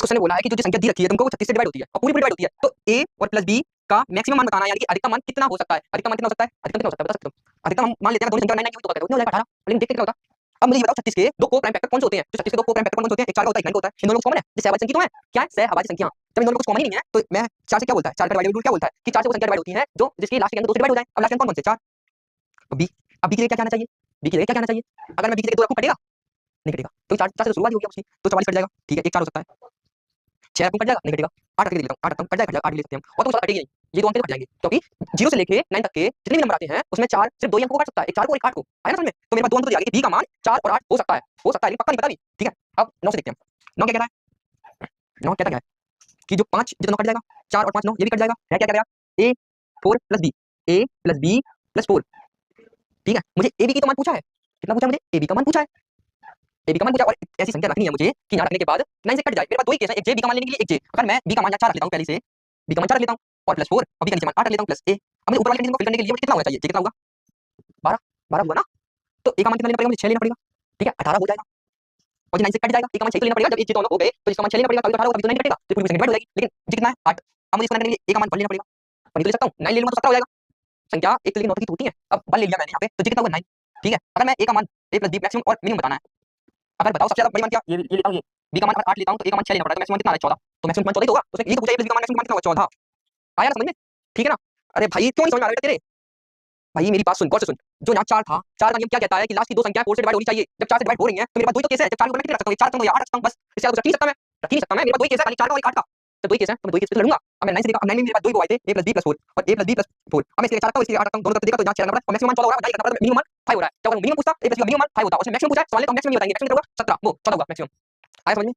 Question ने बोला है कि जो संख्या दी रखी है तुमको वो 36 से डिवाइड होती है और पूरी डिवाइड होती है, तो a और प्लस b का मैक्सिमम मान बताना है, यानी कि अधिकतम मान कितना हो सकता है। अधिकतम मान कितना हो सकता है? अधिकतम कितना हो सकता है बता सकते हो? अधिकतम हम मान लेते हैं दोनों संख्या 99 की, तो कहते हैं उतना हो जाएगा 18, लेकिन देखते क्या होता है। अब मुझे ये बताओ 36 के दो को प्राइम फैक्टर कौन से होते हैं? जो 36 के दो को प्राइम फैक्टर कौन से होते हैं? एक 4 का होता है, एक 9 का होता है। इन दोनों को कॉमन है, जो सहवाची संख्या तो है। क्या है? सहवाची संख्या। जब इन दोनों में कुछ कॉमन ही नहीं है तो मैं 4 से क्या बोलता है? 4 का डिवाइडेड रूल क्या बोलता है कि 4 से वो संख्या डिवाइड होती है जो जिसके लास्ट के अंक 2 से डिवाइड हो जाए। अब लास्ट के अंक कौन से? 4। अब b, अब b के लिए क्या कहना चाहिए? b के लिए क्या कहना चाहिए? अगर मैं b के लिए 2 रखूं कटेगा? नहीं कटेगा। तो 4 4 से तो शुरुआत ही होगी उसकी, तो 44 कट जाएगा। ठीक है, एक 4 हो सकता है। 6 रकम कट जाएगा, नहीं कटेगा। 8 रख के देख लेता हूँ, 8 रकम कट जाएगा, 8 ले सकते हैं हम। और तो कटेगी नहीं, ये दो अंक कट जाएंगे क्योंकि 0 से लेके 9 तक के जितने भी नंबर आते हैं उसमें 4 सिर्फ 2 ही अंकों को काट सकता है, एक 4 को और एक 8 को। आया ना समझ में? तो मेरे पास दो अंक तो दिया गया कि b का मान 4 और 8 हो सकता है, लेकिन पक्का नहीं पता भी। ठीक है, अब 9 से देखते हैं। 9 क्या कह रहा है? 9 कहता क्या है कि जो 5 जितना कट जाएगा, 4 और 5 9 ये भी कट जाएगा। है क्या क्या गया? a 4 plus b, a plus b plus 4। ठीक है, मुझे ab की तो मान पूछा है। कितना पूछा है मुझे? ab का मान पूछा है। ए बी का मान पूछा और ऐसी संख्या रखनी है मुझे कि यहाँ रखने के बाद 9 से कट जाए। मेरे पास दो ही केस है, एक जे बी का मान लेने के लिए, एक जे। अगर मैं बी का मान 4 रख लेता हूँ पहले से, बी का मान 4 रख लेता हूँ और प्लस 4 और बी का नीचे मान 8 रख लेता हूँ प्लस ए। अब मुझे ऊपर वाले कंडीशन को फिल करने के लिए मुझे कितना होना चाहिए? जे कितना होगा? 12, 12 हुआ ना? तो ए का मान कितना लेना पड़ेगा? मुझे 6 लेना पड़ेगा। ठीक है, 18 हो जाएगा और ये 9 से कट जाएगा। ए का मान 6 तो लेना पड़ेगा, जब ये दोनों हो गए तो इसका मान 6 लेना पड़ेगा, कभी 18 होगा कभी तो 9 कटेगा, तो पूरी संख्या डिवाइड हो जाएगी। लेकिन जी कितना है? 8। अब मुझे इसको करने के लिए ए का मान 1 लेना पड़ेगा। 1 तो ले सकता हूँ, 9 ले लूंगा तो 17 हो जाएगा। संख्या एक तो लेकिन 9 की होती है। अब 1 ले लिया मैंने यहाँ पे, तो जी कितना होगा? 9। ठीक है, अगर मैं ए का मान a प्लस b मैक्सिमम और मिनिमम बताना है, अगर बताओ सबसे ज्यादा बड़ी मान क्या? ये लेता हूँ, ये बी का मान अगर 8 लेता हूँ तो ए का मान 6 लेना पड़ेगा, तो मैक्सिमम कितना आ रहा है? 14। तो मैक्सिमम मान 14 ही तो होगा। तो ये तो पूछा ए प्लस बी का मान मैक्सिमम कितना होगा? 14। आया ना समझ में? ठीक है ना? अरे भाई क्यों नहीं समझ में आ रहा बेटा तेरे? भाई मेरी बात सुन, गौर से सुन। जो यहाँ 4 था, 4 का नियम क्या कहता है कि लास्ट की दो संख्या 4 से डिवाइड होनी चाहिए। जब 4 से डिवाइड हो रही है तो मेरे पास दो ही तो केस है। जब 4 को मैं कितने रख सकता हूँ? 4 रख सकता हूँ या 8 रख सकता हूँ, बस। इससे ज्यादा कुछ रख ही नहीं सकता मैं। मेरे पास दो ही केस है, खाली 4 का और एक 8 का। तो दो ही केस है, तो मैं दो ही केस पे लड़ूंगा। अब मैं 9 से देखा, अब 9 में मेरे पास दो ही वो आए थे, a प्लस b प्लस 4 और a प्लस b प्लस 4। अब मैं इसके लिए 4 रखता हूँ, इसके लिए 8 रखता हूँ, दोनों तरफ देखा तो यहाँ 6 रखना पड़ा और मैक्सिमम मान 14 हो रहा है। बताइए कितना पड़ा? मिनिमम मान 5 हो रहा है। क्या अगर मिनिमम पूछता a प्लस b का मिनिमम मान 5 होता और उसमें मैक्सिमम पूछा है, सवाल में तो मैक्सिमम ही बताएंगे। मैक्सिमम कितना होगा? 17। वो 14 होगा मैक्सिमम। आया समझ में?